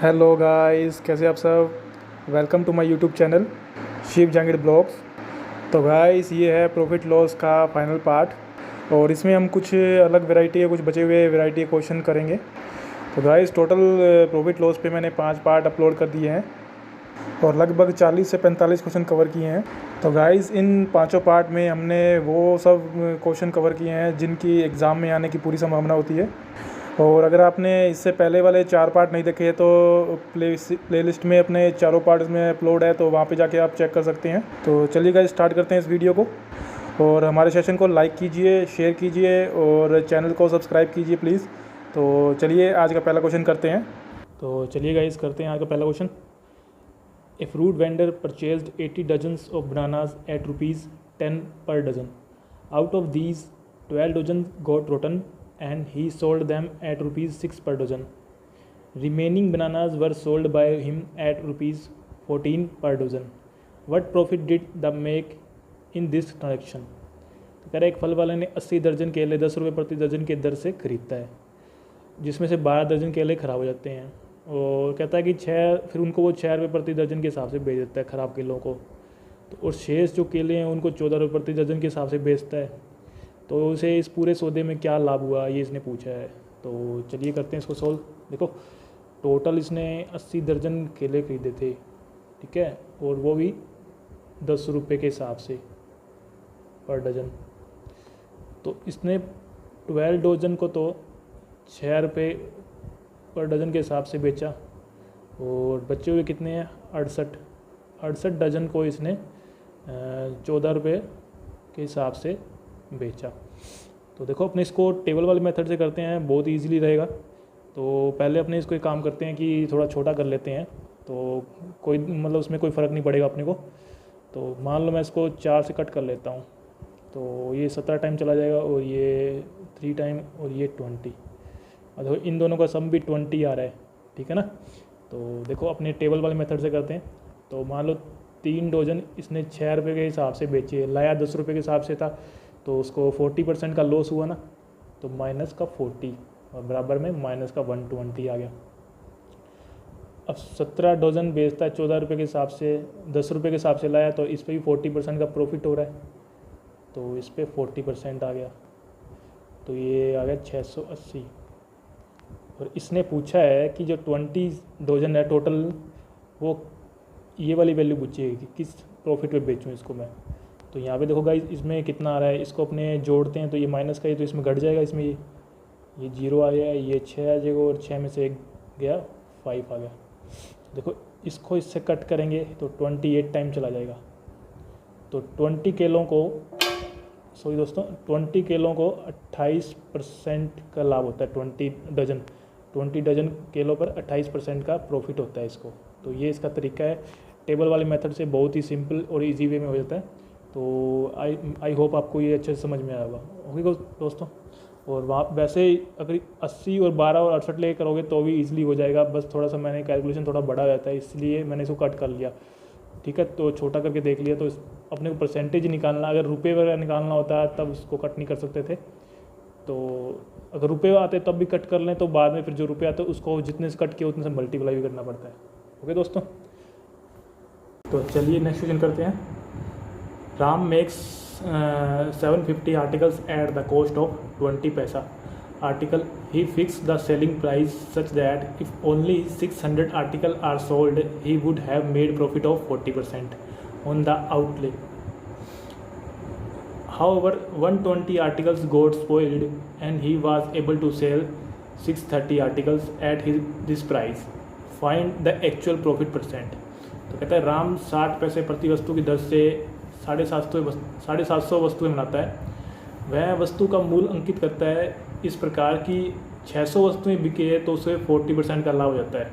Hello guys, कैसे आप सब। Welcome to my YouTube channel Shiv Jahangir blogs. तो गाइस, ये है प्रॉफिट लॉस का फाइनल पार्ट और इसमें हम कुछ अलग वैरायटी है, कुछ बचे हुए वैरायटी क्वेश्चन करेंगे। तो गाइस, टोटल प्रॉफिट लॉस पे मैंने 5 पार्ट अपलोड कर दिए हैं और लगभग 40 से 45 क्वेश्चन कवर किए हैं। तो गाइस, इन पाँचों पार्ट में हमने वो सब क्वेश्चन कवर किए हैं जिनकी एग्ज़ाम में आने की पूरी संभावना होती है। और अगर आपने इससे पहले वाले 4 पार्ट नहीं देखे तो प्लेलिस्ट में अपने चारों पार्ट्स में अपलोड है, तो वहाँ पे जाके आप चेक कर सकते हैं। तो चलिए गाइस, स्टार्ट करते हैं इस वीडियो को। और हमारे सेशन को लाइक कीजिए, शेयर कीजिए और चैनल को सब्सक्राइब कीजिए प्लीज़। तो चलिए आज का पहला क्वेश्चन करते हैं। तो चलिए गाइस, करते हैं आज का पहला question. A fruit vendor purchased 80 dozens of bananas at ₹10 per dozen. Out of these, 12 dozen got rotten and he sold them at ₹6 per dozen. Remaining bananas were sold by him at ₹14 per dozen. What profit did the make in this transaction? तो कह रहे एक फल वाले ने 80 दर्जन केले 10 रुपये प्रति दर्जन के दर से खरीदता है, जिसमें से 12 दर्जन केले ख़राब हो जाते हैं। और कहता है कि फिर उनको वो 6 रुपये प्रति दर्जन के हिसाब से बेच देता है ख़राब केलों को। तो और शेष जो केले हैं उनको 14 रुपये प्रति दर्जन के हिसाब से बेचता है। तो उसे इस पूरे सौदे में क्या लाभ हुआ, ये इसने पूछा है। तो चलिए करते हैं इसको सॉल्व। देखो, टोटल इसने 80 दर्जन केले खरीदे थे, ठीक है, और वो भी 10 रुपये के हिसाब से पर डजन। तो इसने 12 डजन को तो 6 रुपये पर डजन के हिसाब से बेचा और बचे हुए कितने हैं 68 डजन को इसने 14 रुपये के हिसाब से बेचा। तो देखो, अपने इसको टेबल वाले मेथड से करते हैं, बहुत इजीली रहेगा। तो पहले अपने इसको एक काम करते हैं कि थोड़ा छोटा कर लेते हैं, तो कोई मतलब उसमें कोई फ़र्क नहीं पड़ेगा अपने को। तो मान लो मैं इसको 4 से कट कर लेता हूँ, तो ये 17 टाइम चला जाएगा और ये 3 टाइम और ये 20। और देखो, इन दोनों का सम भी 20 आ रहा है, ठीक है ना। तो देखो, अपने टेबल वाले मेथड से करते हैं। तो मान लो 3 डजन इसने 6 रुपये के हिसाब से बेचे, लाया 10 रुपये के हिसाब से था, तो उसको 40% का लॉस हुआ ना, तो माइनस का 40 और बराबर में माइनस का 120 आ गया। अब 17 डजन बेचता है 14 रुपये के हिसाब से, 10 रुपये के हिसाब से लाया, तो इस पर भी 40% का प्रॉफिट हो रहा है, तो इस पर 40% आ गया, तो ये आ गया 680। और इसने पूछा है कि जो 20 डजन है टोटल, वो ये वाली वैल्यू पूछी है कि किस प्रॉफिट पे बेचूँ इसको मैं। तो यहाँ पे देखो गाइस, इसमें कितना आ रहा है, इसको अपने जोड़ते हैं तो ये माइनस का ही, तो इसमें घट जाएगा, इसमें ये 0 आ गया, ये 6 आ जाएगा और 6 में से 1 गया, 5 आ गया। देखो, इसको इससे कट करेंगे तो 28 टाइम चला जाएगा। तो 20 केलों को 20 केलों को 28% का लाभ होता है। 20 डजन केलों पर 28% का प्रॉफिट होता है इसको। तो ये इसका तरीका है, टेबल वाले मेथड से बहुत ही सिंपल और इजी वे में हो जाता है। तो आई होप आपको ये अच्छे से समझ में आया होगा। ओके दोस्तों, और वहाँ वैसे अगर 80 और 12 और 68 ले करोगे तो भी ईजिली हो जाएगा, बस थोड़ा सा मैंने कैलकुलेशन थोड़ा बड़ा रहता है, इसलिए मैंने इसको कट कर लिया, ठीक है। तो छोटा करके देख लिया। तो अपने को परसेंटेज निकालना, अगर रुपये वगैरह निकालना होता है तब उसको कट नहीं कर सकते थे। तो अगर रुपये आते तब भी कट कर लें, तो बाद में फिर जो रुपये आते हैं उसको जितने से कट किए उतने से मल्टीप्लाई भी करना पड़ता है। ओके दोस्तों, तो चलिए नेक्स्ट क्वेश्चन करते हैं। Ram makes 750 articles at the cost of 20 पैसा article. He fixed the selling price such that if only 600 articles are sold, he would have made profit of 40% on the outlay. However, 120 articles got spoiled and he was able to sell 630 articles at this price. Find the actual profit percent. तो कहता है राम 60 पैसे प्रति वस्तु की दर से 750 वस्तुएं बनाता है। वह वस्तु का मूल्य अंकित करता है इस प्रकार की 600 वस्तुएं बिके तो उसे 40% का लाभ हो जाता है,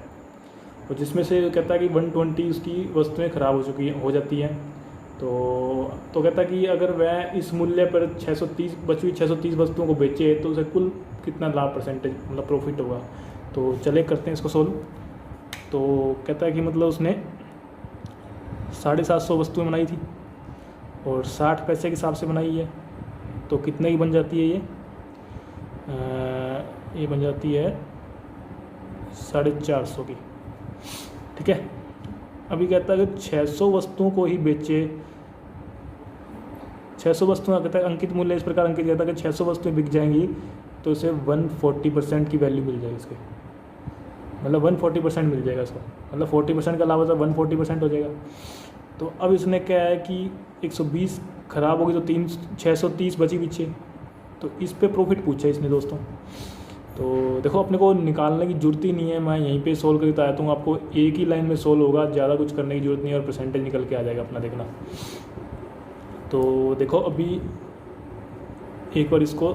और जिसमें से कहता है कि 120 उसकी वस्तुएं खराब हो जाती हैं। तो कहता है कि अगर वह इस मूल्य पर 630 बची हुई 630 वस्तुओं को बेचे तो उसे कुल कितना लाभ परसेंटेज मतलब प्रॉफिट होगा। तो चले करते हैं इसको सोल्व। तो कहता है कि मतलब उसने 750 वस्तुएं बनाई थी और 60 पैसे के हिसाब से बनाई है, तो कितने की बन जाती है ये बन जाती है 450 की, ठीक है। अभी कहता है अगर 600 वस्तुओं को ही बेचे, 600 वस्तुएं कहता है अंकित मूल्य इस प्रकार अंकित कहता है कि 600 वस्तुएं बिक जाएंगी तो इसे 140% की वैल्यू मिल जाएगी इसके, मतलब 140% मिल जाएगा इसको, मतलब 40% का लाभ होता है 140% हो जाएगा। तो अब इसने क्या है कि 120 ख़राब होगी तो 630 बची पीछे, तो इस पे प्रॉफिट पूछा है इसने दोस्तों। तो देखो अपने को निकालने की जरूरत ही नहीं है, मैं यहीं पे सोल्व करके आता हूँ, आपको एक ही लाइन में सोल्व होगा, ज़्यादा कुछ करने की जरूरत नहीं है और परसेंटेज निकल के आ जाएगा अपना, देखना। तो देखो अभी एक बार इसको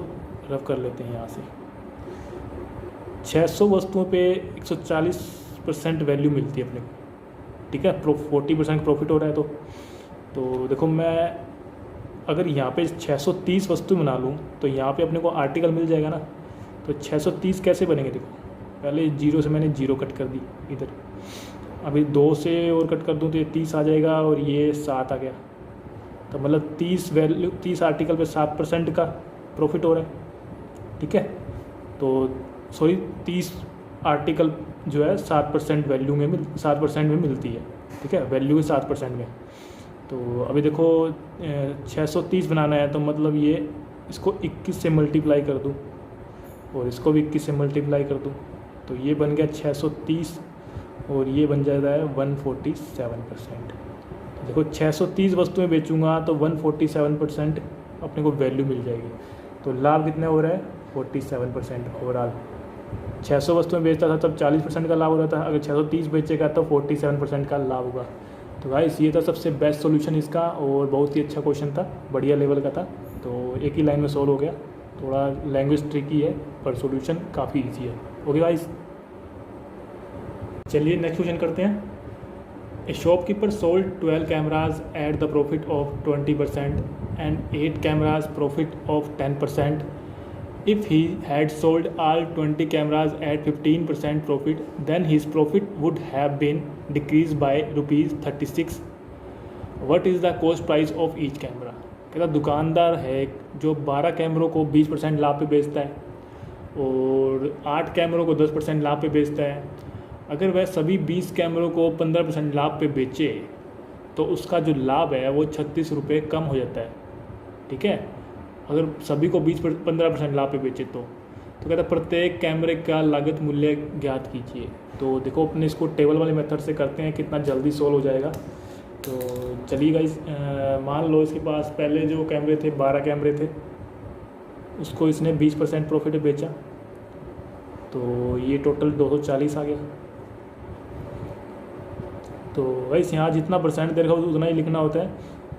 रफ कर लेते हैं यहाँ से। 600 वस्तुओं पे 140% वैल्यू मिलती है अपने को, ठीक है, 40% प्रॉफिट हो रहा है। तो देखो मैं अगर यहाँ पे 630 वस्तु बना लूँ तो यहाँ पे अपने को आर्टिकल मिल जाएगा ना। तो 630 कैसे बनेंगे, देखो पहले 0 से मैंने 0 कट कर दी इधर, अभी 2 से और कट कर दूँ तो ये 30 आ जाएगा और ये 7 आ गया, तो मतलब 30 आर्टिकल पे 7% का प्रॉफिट हो रहा है, ठीक है। तो सॉरी 30 आर्टिकल जो है 7% वैल्यू में 7% में मिलती है, ठीक है, वैल्यू के 7% में। तो अभी देखो 630 बनाना है तो मतलब ये इसको 21 से मल्टीप्लाई कर दूँ और इसको भी 21 से मल्टीप्लाई कर दूँ, तो ये बन गया 630 और ये बन जाता है 147%। देखो 630 वस्तुएं बेचूंगा तो 147% अपने को वैल्यू मिल जाएगी। तो लाभ कितने हो रहा है, 47% ओवरऑल। 600 वस्तुएं बेचता था तब 40% का लाभ हो रहा था, अगर 630 बेचेगा तो 47% का लाभ होगा। तो गाइस ये था सबसे बेस्ट सॉल्यूशन इसका और बहुत ही अच्छा क्वेश्चन था, बढ़िया लेवल का था। तो एक ही लाइन में सॉल्व हो गया, थोड़ा लैंग्वेज ट्रिकी है पर सॉल्यूशन काफ़ी ईजी है। ओके गाइस, चलिए नेक्स्ट क्वेश्चन करते हैं। A shopkeeper sold 12 cameras at the profit of 20% and 8 cameras profit of 10%. If he had sold all 20 cameras at 15% profit, then his profit would have been decreased by ₹36. What is the cost price of each camera? कहता दुकानदार है जो 12 कैमरों को 20% लाभ पे बेचता है और 8 कैमरों को 10% लाभ पे बेचता है। अगर वह सभी 20 कैमरों को 15% लाभ पे बेचे तो उसका जो लाभ है वो 36 रुपये कम हो जाता है, ठीक है, अगर सभी को 15% लाभ पे बेचे तो कहता प्रत्येक कैमरे का लागत मूल्य ज्ञात कीजिए। तो देखो अपने इसको टेबल वाले मेथड से करते हैं, कितना जल्दी सोल्व हो जाएगा। तो चलिए गाइस, मान लो इसके पास पहले जो कैमरे थे 12 कैमरे थे, उसको इसने 20% प्रॉफिट बेचा, तो ये टोटल 240 आ गया। तो गाइस यहाँ जितना परसेंट दे रखा हो उतना ही लिखना होता है,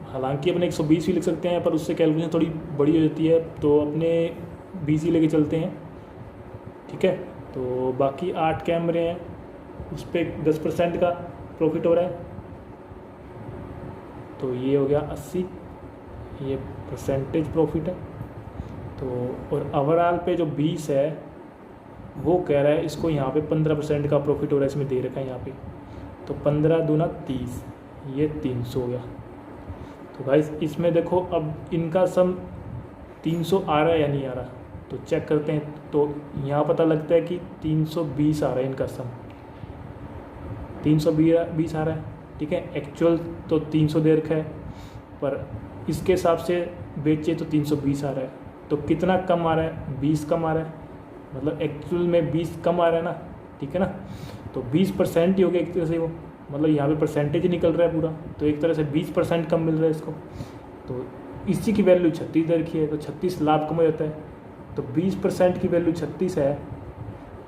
हालांकि अपने 120 भी लिख सकते हैं पर उससे कैलकुलेशन थोड़ी बड़ी हो जाती है, तो अपने 20 ही लेके चलते हैं, ठीक है। तो बाकी 8 कैमरे हैं उस पर 10% का प्रॉफिट हो रहा है, तो ये हो गया 80, ये परसेंटेज प्रॉफिट है। तो और ओवरऑल पे जो 20 है वो कह रहा है इसको यहाँ पे 15% का प्रॉफिट हो रहा है, इसमें दे रखा है यहाँ पे, तो 15 दूना 30, ये 300 हो गया। तो गाइस इसमें देखो अब इनका सम 300 आ रहा है या नहीं आ रहा, तो चेक करते हैं। तो यहाँ पता लगता है कि 320 आ रहा है इनका सम, 320 आ रहा है, ठीक है। एक्चुअल तो 300 दे रखा है पर इसके हिसाब से बेचे तो 320 आ रहा है, तो कितना कम आ रहा है, 20 कम आ रहा है, मतलब एक्चुअल में 20 कम आ रहा है ना, ठीक है ना। तो 20% ही हो गया एक तरह से वो, मतलब यहाँ पे परसेंटेज निकल रहा है पूरा, तो एक तरह से 20% कम मिल रहा है इसको। तो इसी की वैल्यू 36 दे रखी है, तो 36 लाभ कम हो जाता है। तो 20% की वैल्यू 36 है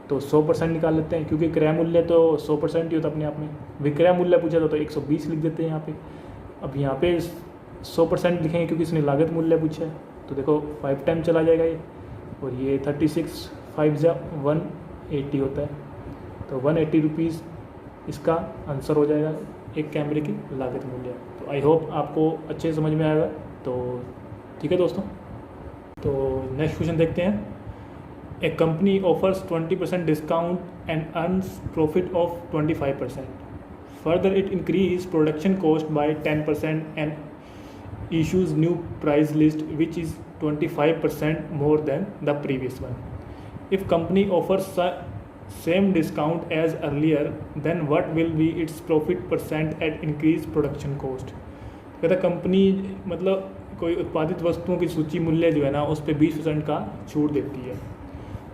तो 100% निकाल लेते हैं, क्योंकि क्रय मूल्य तो 100% ही होता अपने आप में। विक्रय मूल्य पूछा था तो 120 लिख देते हैं यहाँ पे। अब यहाँ पे 100% लिखेंगे क्योंकि इसने लागत मूल्य पूछा है, तो देखो 5 टाइम चला जाएगा ये, और ये 36 5 जा 180 होता है, तो 180 रुपीज़ इसका आंसर हो जाएगा एक कैमरे की लागत मूल्य। तो आई होप आपको अच्छे से समझ में आएगा। तो ठीक है दोस्तों, तो नेक्स्ट क्वेश्चन देखते हैं। A company offers 20% discount and earns profit of 25%. Further it increase production cost by 10% and issues new price list which is 25% more than the previous one. If company offers same discount as earlier then what will be its profit percent at increase production cost. कहता company मतलब कोई उत्पादित वस्तुओं की सूची मूल्य जो है ना उस पर 20% का छूट देती है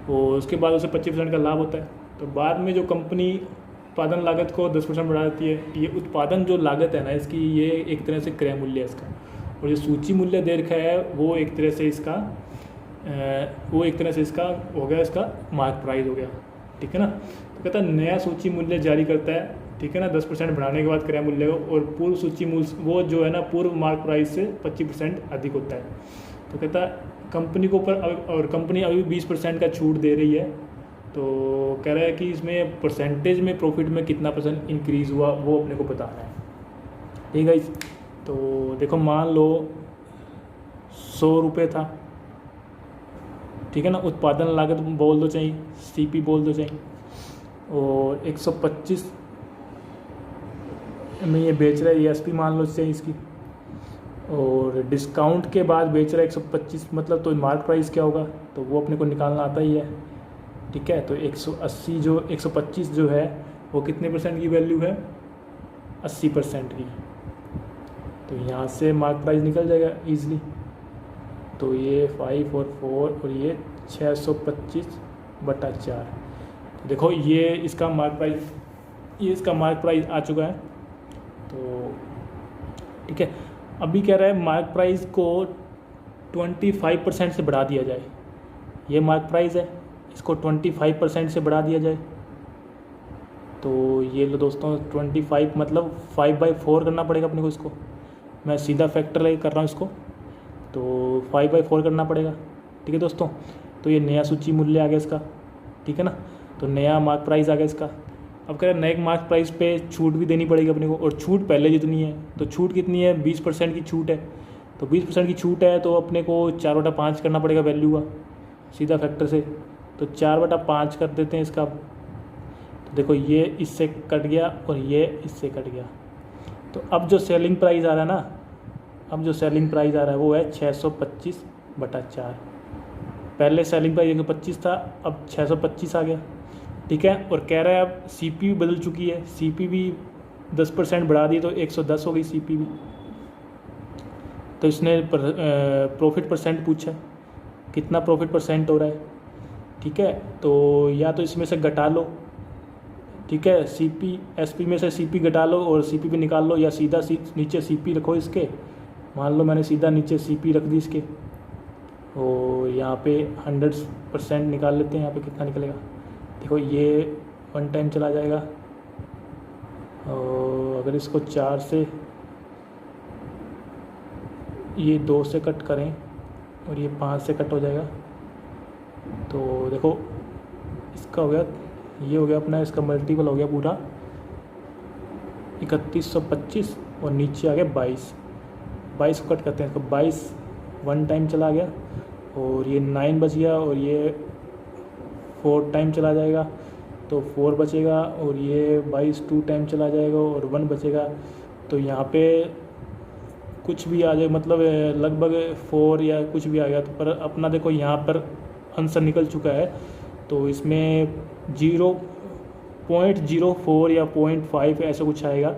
और उसके बाद उसे 25% का लाभ होता है। तो बाद में जो कंपनी उत्पादन लागत को 10% बढ़ा देती है। ये उत्पादन जो लागत है ना इसकी, ये एक तरह से क्रय मूल्य है इसका, और जो सूची मूल्य दे रखा है वो एक तरह से इसका हो गया, इसका मार्क प्राइस हो गया, ठीक है ना। तो कहता है नया सूची मूल्य जारी करता है, ठीक है ना, 10% बढ़ाने के बाद क्रय मूल्य को, और पूर्व सूची मूल्य वो जो है ना पूर्व मार्क प्राइस से 25% अधिक होता है। तो कहता है कंपनी को ऊपर, और कंपनी अभी 20% का छूट दे रही है। तो कह रहा है कि इसमें परसेंटेज में प्रॉफिट में कितना % इंक्रीज़ हुआ वो अपने को बताना है, ठीक है। तो देखो मान लो 100 रुपये था, ठीक है ना, उत्पादन लागत बोल दो चाहिए, CP बोल दो चाहिए, और 125 में ये बेच रहा है, ESP मान लो चाहिए इसकी, और डिस्काउंट के बाद बेच रहा है 125, मतलब तो मार्क प्राइस क्या होगा तो वो अपने को निकालना आता ही है, ठीक है। तो 180 जो 125 जो है वो कितने % की वैल्यू है, 80% की। तो यहाँ से मार्क प्राइस निकल जाएगा ईजिली। तो ये 5 और 4 और ये 625/4। तो देखो ये इसका मार्क प्राइस आ चुका है। तो ठीक है, अभी कह रहा है मार्क प्राइस को 25% से बढ़ा दिया जाए। ये मार्क प्राइस है, इसको 25% से बढ़ा दिया जाए। तो ये लो दोस्तों 25 मतलब 5/4 करना पड़ेगा अपने को। इसको मैं सीधा फैक्टर लेके कर रहा हूँ इसको, तो 5/4 करना पड़ेगा, ठीक है दोस्तों। तो ये नया सूची मूल्य आ गया इसका, ठीक है ना। तो नया मार्क प्राइस आ गया इसका। अब कह रहे हैं नए मार्क प्राइस पे छूट भी देनी पड़ेगी अपने को, और छूट पहले जितनी है। तो छूट कितनी है, 20% की छूट है। तो 20% की छूट है तो अपने को 4/5 करना पड़ेगा वैल्यू का, सीधा फैक्टर से। तो 4/5 कर देते हैं इसका। तो देखो ये इससे कट गया और ये इससे कट गया। तो अब जो सेलिंग प्राइस आ रहा है ना, वो है 625/4। पहले सेलिंग प्राइस 125 था, अब 625 आ गया, ठीक है। और कह रहा है अब CP भी बदल चुकी है, CP भी 10% बढ़ा दी तो 110 हो गई CP भी। तो इसने प्रॉफिट परसेंट पूछा, कितना प्रॉफिट परसेंट हो रहा है, ठीक है। तो या तो इसमें से घटा लो, ठीक है, CP SP में से CP घटा लो और CP भी निकाल लो, या सीधा नीचे CP रखो इसके। मान लो मैंने सीधा नीचे CP रख दी इसके, और यहाँ पे 100% निकाल लेते हैं। यहाँ पे कितना निकलेगा देखो, ये 1 टाइम चला जाएगा, और अगर इसको 4 से, ये 2 से कट करें और ये 5 से कट हो जाएगा। तो देखो इसका हो गया, ये हो गया अपना, इसका मल्टीपल हो गया पूरा 3125, और नीचे आ गया 22 को कट करते हैं। तो 22 1 टाइम चला गया, और ये 9 बच गया, और ये 4 टाइम चला जाएगा तो 4 बचेगा, और ये 22 2 टाइम चला जाएगा और 1 बचेगा। तो यहाँ पे कुछ भी आ जाए, मतलब लगभग 4 या कुछ भी आ गया। तो पर अपना देखो यहाँ पर आंसर निकल चुका है। तो इसमें 0.04 या 0.5 ऐसा कुछ आएगा,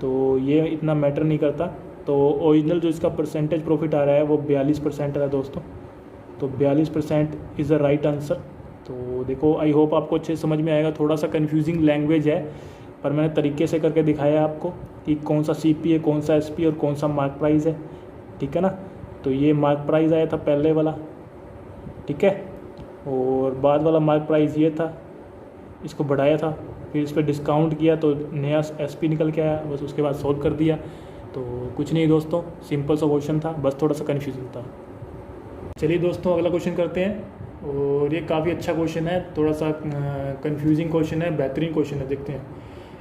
तो ये इतना मैटर नहीं करता। तो ओरिजिनल जो इसका परसेंटेज प्रॉफिट आ रहा है वो 42% है दोस्तों। तो 42% इज़ द राइट आंसर। तो देखो आई होप आपको अच्छे समझ में आएगा। थोड़ा सा कन्फ्यूजिंग लैंग्वेज है, पर मैंने तरीके से करके दिखाया आपको कि कौन सा CP है, कौन सा SP और कौन सा मार्क प्राइस है, ठीक है ना। तो ये मार्क प्राइस आया था पहले वाला, ठीक है, और बाद वाला मार्क प्राइस ये था, इसको बढ़ाया था, फिर इस पर डिस्काउंट किया तो नया SP निकल के आया, बस उसके बाद सॉल्व कर दिया। तो कुछ नहीं दोस्तों, सिंपल सा क्वेश्चन था, बस थोड़ा सा कन्फ्यूजिंग था। चलिए दोस्तों अगला क्वेश्चन करते हैं, और ये काफ़ी अच्छा क्वेश्चन है, थोड़ा सा कन्फ्यूजिंग क्वेश्चन है, बेहतरीन क्वेश्चन है, देखते हैं।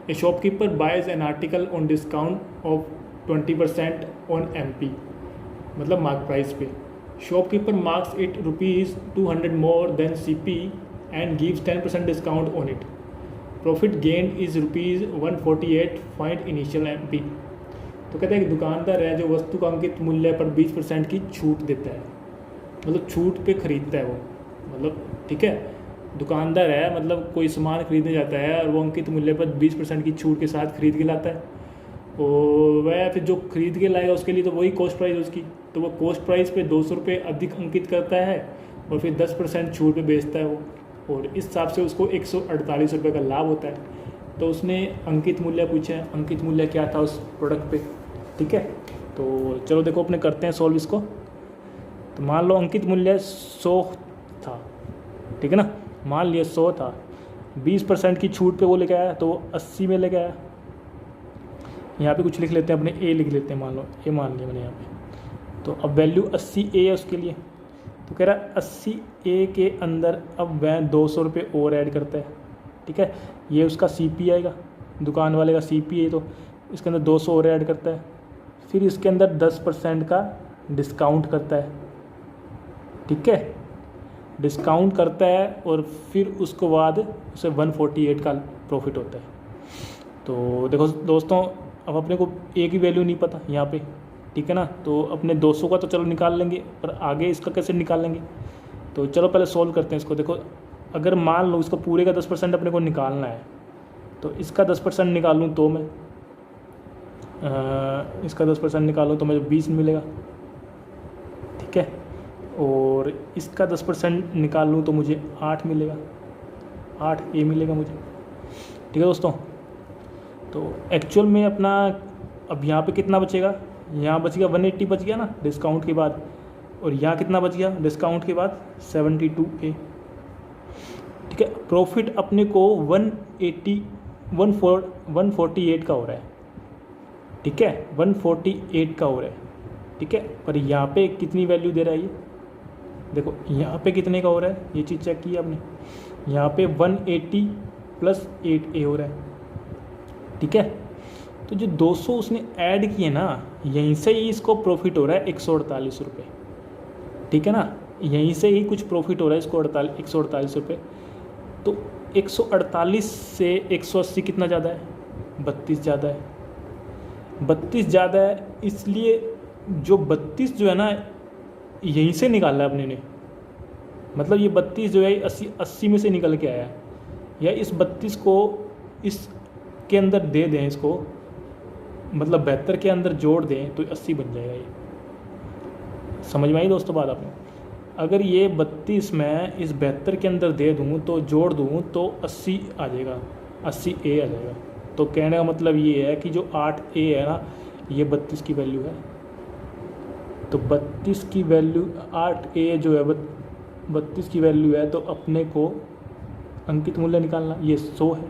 A shopkeeper buys an article on discount of 20% on MP, मतलब मार्क प्राइस पे। Shopkeeper marks it ₹200 more than CP and gives 10% discount on it. Profit gain is ₹148, find initial MP। तो कहते हैं कि दुकानदार है जो वस्तु का अंकित मूल्य पर 20% की छूट देता है, मतलब छूट पे ख़रीदता है वो, मतलब ठीक है। दुकानदार है, मतलब कोई सामान खरीदने जाता है और वो अंकित मूल्य पर 20% की छूट के साथ खरीद के लाता है, और वह फिर जो खरीद के लाएगा उसके लिए तो वही कॉस्ट प्राइस उसकी, तो वो कॉस्ट प्राइस पे 200 रुपये अधिक अंकित करता है और फिर 10% छूट पे बेचता है वो, और इस हिसाब से उसको 148 रुपये का लाभ होता है। तो उसने अंकित मूल्य पूछा है, अंकित मूल्य क्या था उस प्रोडक्ट पे, ठीक है। तो चलो देखो अपने करते हैं सॉल्व इसको। तो मान लो अंकित मूल्य 100 था, ठीक है ना, मान लिया 100 था, 20% की छूट पे वो लेके आया तो 80 में लेके आया। यहाँ पे कुछ लिख लेते हैं, अपने ए लिख लेते हैं, मान लो ए मान लिया मैंने यहाँ पे। तो अब वैल्यू 80 ए है उसके लिए, तो कह रहा है 80 ए के अंदर अब वह 200 रुपये और ऐड करता है, ठीक है। ये उसका CP आएगा, दुकान वाले का CP है, तो इसके अंदर 200 और ऐड करता है, फिर इसके अंदर 10% का डिस्काउंट करता है, ठीक है, डिस्काउंट करता है, और फिर उसको बाद उसे 148 का प्रॉफिट होता है। तो देखो दोस्तों, अब अपने को ए की वैल्यू नहीं पता यहाँ पे, ठीक है ना, तो अपने 200 का तो चलो निकाल लेंगे, पर आगे इसका कैसे निकालेंगे। तो चलो पहले सॉल्व करते हैं इसको। देखो अगर मान लो इसको पूरे का 10% अपने को निकालना है, तो इसका 10% निकालूँ तो मैं इसका 10% निकालूँ तो मुझे 20 मिलेगा, ठीक है, और इसका 10% निकालूँ तो मुझे 8 मिलेगा, 8 ए मिलेगा मुझे, ठीक है दोस्तों। तो एक्चुअल में अपना अब यहाँ पे कितना बचेगा, यहाँ बच गया 180 बच गया ना डिस्काउंट के बाद, और यहाँ कितना बच गया डिस्काउंट के बाद 72 ए, ठीक है। प्रॉफिट अपने को 148 का हो रहा है, ठीक है, 148 का हो रहा है, ठीक है। पर यहाँ पे कितनी वैल्यू दे रहा है ये, देखो यहाँ पे कितने का हो रहा है, ये चीज़ चेक की आपने, यहाँ पे 180 + 8 ए हो रहा है, ठीक है। तो जो 200 उसने ऐड किए ना, यहीं से ही इसको प्रॉफिट हो रहा है 148 रुपये, ठीक है ना, यहीं से ही कुछ प्रॉफिट हो रहा है इसको 148 रुपये। तो 148 से 180 कितना ज़्यादा है, 32 ज़्यादा है, 32 ज़्यादा है, इसलिए जो 32 जो है ना यहीं से निकाला है अपने ने, मतलब ये 32 जो है 80 में से निकल के आया है, या इस 32 को इसके अंदर दे दें, इसको मतलब 72 के अंदर जोड़ दें तो 80 बन जाएगा। ये समझ में आई दोस्तों बात आपने। अगर ये 32 मैं इस 72 के अंदर दे दूँ तो जोड़ दूँ तो 80 आ जाएगा, 80 ए आ जाएगा। तो कहने का मतलब ये है कि जो 8 ए है ना, ये 32 की वैल्यू है, तो 32 की वैल्यू 8 ए जो है 32 की वैल्यू है, तो अपने को अंकित मूल्य निकालना, ये 100 है।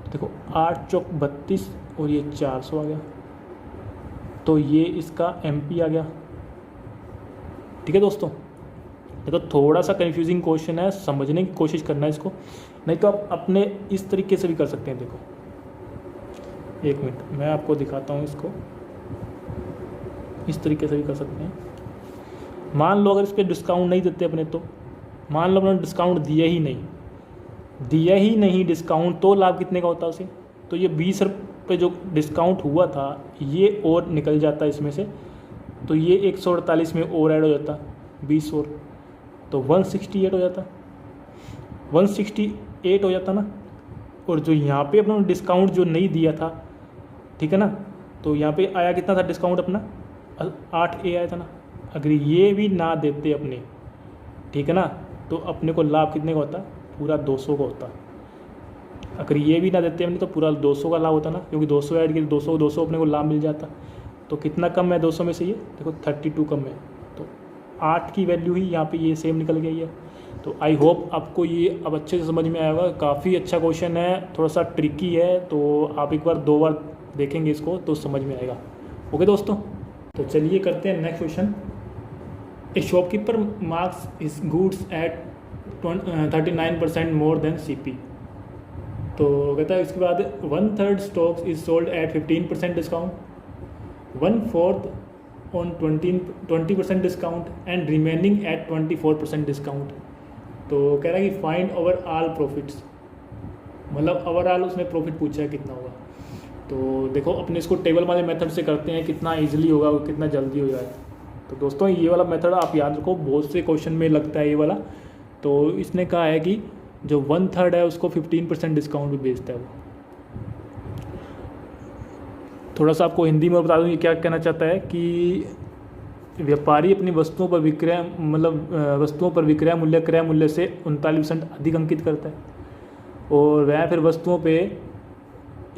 देखो 8 चौक 32 और ये 400 आ गया, तो ये इसका MP आ गया, ठीक है दोस्तों। देखो थोड़ा सा कन्फ्यूजिंग क्वेश्चन है, समझने की कोशिश करना है इसको, नहीं तो आप अपने इस तरीके से भी कर सकते हैं। देखो एक मिनट मैं आपको दिखाता हूँ, इसको इस तरीके से भी कर सकते हैं। मान लो अगर इस पर डिस्काउंट नहीं देते अपने, तो मान लो अपने डिस्काउंट दिया ही नहीं डिस्काउंट, तो लाभ कितने का होता है उसे, तो ये 20 रुपये जो डिस्काउंट हुआ था ये और निकल जाता है इसमें से, तो ये 148 में और ऐड हो जाता 20 और, तो 168 हो जाता, 168 हो जाता ना। और जो यहाँ पे अपना डिस्काउंट जो नहीं दिया था, ठीक है ना, तो यहाँ पे आया कितना था डिस्काउंट अपना, 8 ए आया था ना। अगर ये भी ना देते अपने, ठीक है ना, तो अपने को लाभ कितने का होता, पूरा 200 का होता। अगर ये भी ना देते अपने तो पूरा 200 का लाभ होता ना, क्योंकि 200 ऐड किए 200 अपने को लाभ मिल जाता। तो कितना कम है 200 में से, ये देखो 32 कम है, तो 8 की वैल्यू ही यहाँ पे ये सेम निकल गई है। तो आई होप आपको ये अब अच्छे से समझ में आएगा। काफ़ी अच्छा क्वेश्चन है, थोड़ा सा ट्रिकी है, तो आप एक बार 2 बार देखेंगे इसको तो समझ में आएगा। ओके दोस्तों, तो चलिए करते हैं next question. A shopkeeper marks his goods at 39% more than CP। तो कहता है इसके बाद 1/3 stocks is sold at 15% discount, 1/4 on 20% discount and remaining at 24% discount. तो कह रहा है कि फाइंड ओवर ऑल प्रॉफिट्स, मतलब ओवरऑल उसने प्रॉफिट पूछा है कितना होगा। तो देखो अपने इसको टेबल वाले मेथड से करते हैं, कितना इजीली होगा और कितना जल्दी हो जाएगा। तो दोस्तों ये वाला मेथड आप याद रखो, बहुत से क्वेश्चन में लगता है ये वाला। तो इसने कहा है कि जो 1/3 है उसको 15% डिस्काउंट भी बेचता है वो। थोड़ा सा आपको हिंदी में बता दूँ ये क्या कहना चाहता है कि व्यापारी अपनी वस्तुओं पर विक्रय वस्तुओं पर विक्रय मूल्य क्रय मूल्य से 39% अधिक अंकित करता है, और वह फिर वस्तुओं पे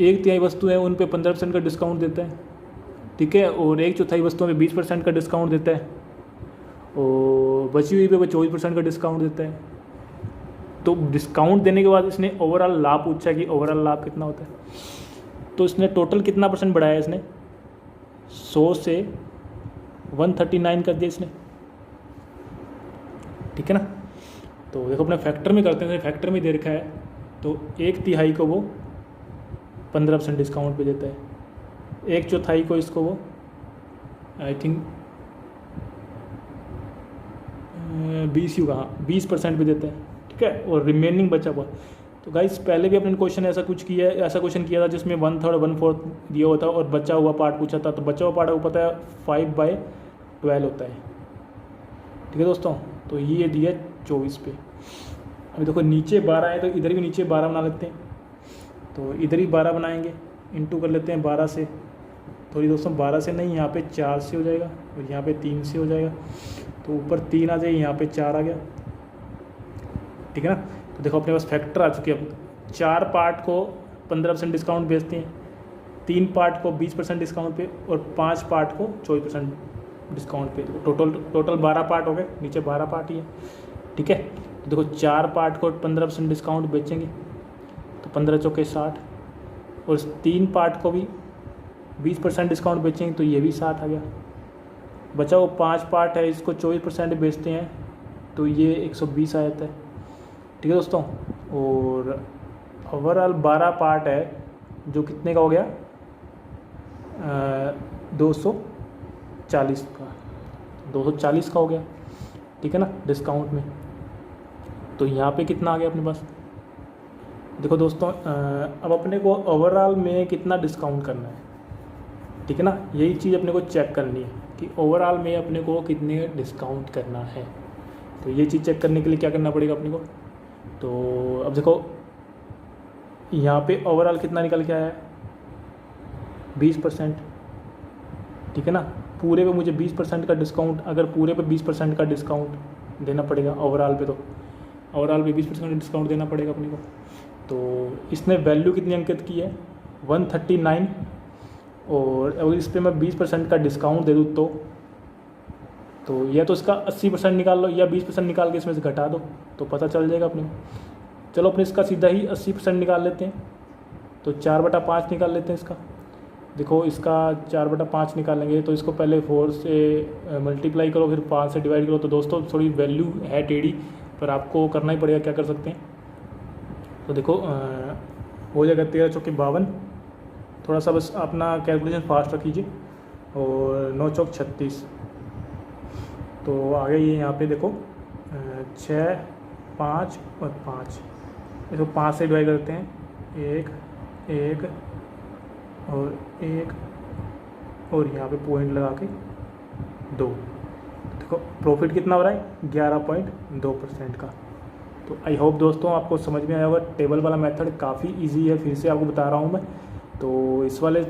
1/3 वस्तुएं उन पे 15% का डिस्काउंट देता है, ठीक है, और 1/4 वस्तुओं पे 20% का डिस्काउंट देता है, और बची हुई पे वो 24% का डिस्काउंट देता है। तो डिस्काउंट देने के बाद इसने ओवरऑल लाभ पूछा है कि ओवरऑल लाभ कितना होता है, तो इसने टोटल कितना परसेंट बढ़ाया इसने, 100 से 139 कर दिया इसने, ठीक है ना। तो देखो अपने फैक्टर में करते हैं, फैक्टर में दे रखा है तो 1/3 को वो 15% डिस्काउंट पे देता है, 1/4 को इसको वो आई थिंक 20% पे देता है, ठीक है, और रिमेनिंग बचा हुआ। तो गाइस पहले भी अपने क्वेश्चन ऐसा क्वेश्चन किया था जिसमें 1/3 1/4 दिया होता है और बचा हुआ पार्ट पूछा था, तो बचा हुआ पार्ट आपको पता है 5/12 होता है, ठीक है दोस्तों। तो ये दिया 24 पे। अभी देखो नीचे 12 है तो इधर भी नीचे 12 बना लेते हैं, तो इधर ही 12 बनाएंगे, इंटू कर लेते हैं 12 से। तो ये दोस्तों 12 से नहीं, यहाँ पे 4 से हो जाएगा और यहाँ पे 3 से हो जाएगा, तो ऊपर 3 आ जाए, यहाँ पे 4 आ गया, ठीक है ना। तो देखो अपने पास फैक्टर आ चुके हैं। 4 पार्ट को 15% डिस्काउंट बेचते हैं, 3 पार्ट को 20% डिस्काउंट पे और 5 पार्ट को 24% डिस्काउंट पे। टोटल 12 पार्ट हो गए, नीचे 12 पार्ट ही है, ठीक है। तो देखो 4 पार्ट को 15% डिस्काउंट बेचेंगे तो 15 चौके 60, और 3 पार्ट को भी 20% डिस्काउंट बेचेंगे तो ये भी 60 आ गया। बचा वो 5 पार्ट है, इसको 24% बेचते हैं तो ये 120 आ जाता है, ठीक है दोस्तों। और ओवरऑल 12 पार्ट है जो कितने का हो गया, 240 का हो गया, ठीक है ना, डिस्काउंट में। तो यहाँ पे कितना आ गया अपने पास, देखो दोस्तों अब अपने को ओवरऑल में कितना डिस्काउंट करना है, ठीक है ना, यही चीज़ अपने को चेक करनी है कि ओवरऑल में अपने को कितने डिस्काउंट करना है। तो ये चीज़ चेक करने के लिए क्या करना पड़ेगा अपने को, तो अब देखो यहाँ पे ओवरऑल कितना निकल के आया है, 20%, ठीक है ना। पूरे पे मुझे 20% का डिस्काउंट, अगर पूरे पे 20% का डिस्काउंट देना पड़ेगा ओवरऑल पे, तो ओवरऑल पे 20% डिस्काउंट देना पड़ेगा अपने को। तो इसने वैल्यू कितनी अंकित की है, 139, और अगर इस पर मैं 20% का डिस्काउंट दे दूँ तो या तो इसका 80% निकाल लो या 20% निकाल के इसमें से घटा दो तो पता चल जाएगा अपने को। चलो अपने इसका सीधा ही 80% निकाल लेते हैं, तो 4/5 निकाल लेते हैं इसका। देखो इसका 4/5 निकालेंगे तो इसको पहले 4 से मल्टीप्लाई करो, फिर 5 से डिवाइड करो। तो दोस्तों थोड़ी वैल्यू है टेढ़ी, पर आपको करना ही पड़ेगा, क्या कर सकते हैं। तो देखो हो जाएगा 13 चौके 52, थोड़ा सा बस अपना कैलकुलेशन फास्ट रखिए, और 9 चौक 36। तो आगे ये यहाँ पे देखो 6 5 और 5, इसको 5 से डिवाइड करते हैं, 1 1 और 1 और यहाँ पे पॉइंट लगा के 2। देखो प्रॉफिट कितना हो रहा है, 11.2% का। तो आई होप दोस्तों आपको समझ में आया होगा। टेबल वाला मेथड काफ़ी इजी है, फिर से आपको बता रहा हूँ मैं। तो इस वाले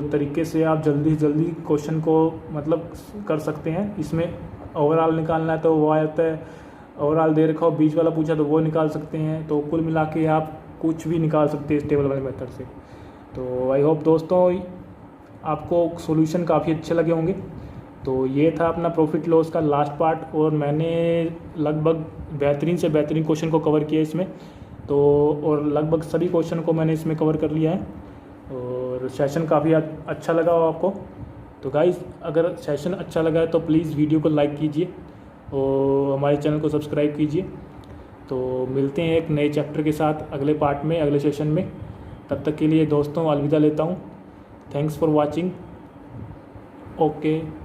तरीके से आप जल्दी से जल्दी क्वेश्चन को मतलब कर सकते हैं। इसमें ओवरऑल निकालना है तो वो आ जाता है, ओवरऑल दे रखा हो, बीच वाला पूछा तो वो निकाल सकते हैं। तो कुल मिला के आप कुछ भी निकाल सकते हैं इस टेबल वाले मेथड से। तो आई होप दोस्तों आपको सॉल्यूशन काफ़ी अच्छे लगे होंगे। तो ये था अपना प्रॉफिट लॉस का लास्ट पार्ट, और मैंने लगभग बेहतरीन से बेहतरीन क्वेश्चन को कवर किया इसमें। तो और लगभग सभी क्वेश्चन को मैंने इसमें कवर कर लिया है, और सेशन काफ़ी अच्छा लगा हो आपको। तो गाइज़ अगर सेशन अच्छा लगा है तो प्लीज़ वीडियो को लाइक कीजिए और हमारे चैनल को सब्सक्राइब कीजिए। तो मिलते हैं एक नए चैप्टर के साथ अगले पार्ट में, अगले सेशन में। तब तक के लिए दोस्तों अलविदा लेता हूँ। Thanks for watching. ओके।